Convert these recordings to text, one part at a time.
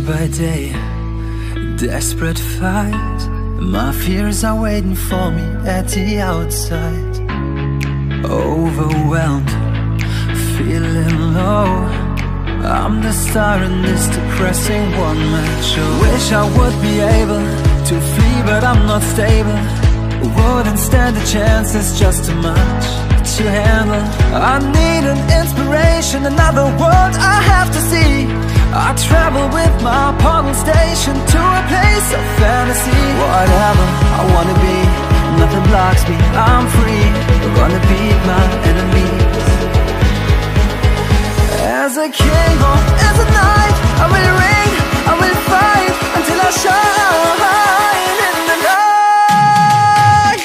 by day, desperate fight. My fears are waiting for me at the outside. Overwhelmed, feeling low. I'm the star in this depressing one-man show. Wish I would be able to flee, but I'm not stable. Wouldn't stand a chance, it's just too much to handle. I need an inspiration, another world I have to see. I travel with my portal station to a place of fantasy. Whatever I wanna be, nothing blocks me, I'm free. I'm gonna beat my enemies. As a king or as a knight, I will reign, I will fight until I shine in the night.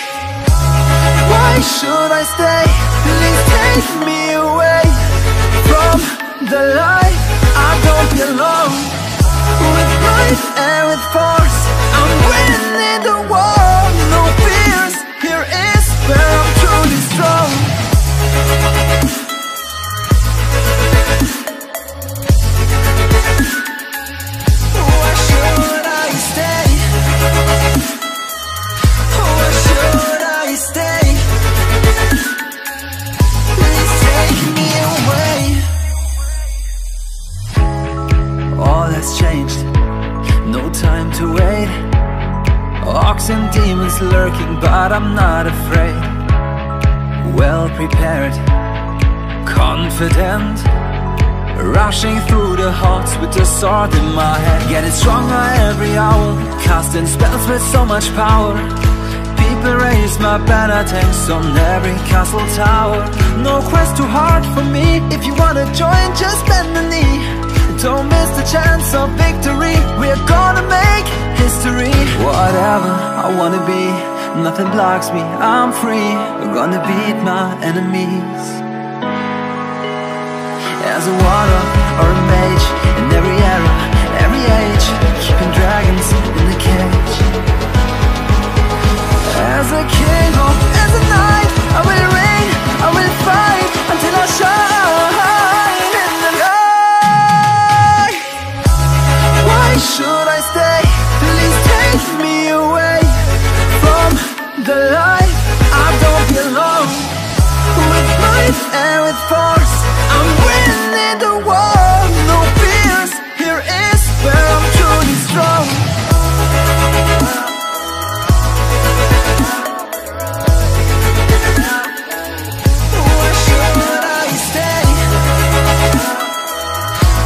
Why should I stay? Please take me away from the light. I don't belong. With might and with force, I'm winning the war. No fears, here is where I'm truly strong. Why should I stay? Why should I stay? Please take me away. All has changed, no time to wait. Orcs and demons lurking, but I'm not afraid. Well prepared, confident, rushing through the halls with the sword in my hand. Getting stronger every hour, casting spells with so much power. People raise my banner, tanks on every castle tower. No quest too hard for me, if you wanna join, just bend the knee. Don't miss the chance of victory, we're gonna make history. Whatever I wanna be, nothing blocks me, I'm free. We're gonna beat my enemies. As a warrior or a mage, in every era, every age, keeping dragons in the cage. As a king or as a knight, I will reign, I will fight until I shine in the light. Why should I stay? Please take me away from the light. I don't belong. With might and with force, I'm winning the war. No fears, here is where I'm truly strong. Why should I stay?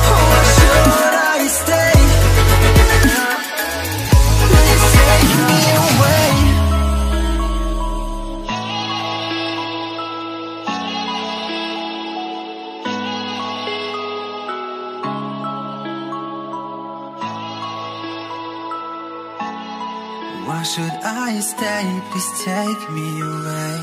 Why should I stay? Please take me away. Why should I stay? Please take me away.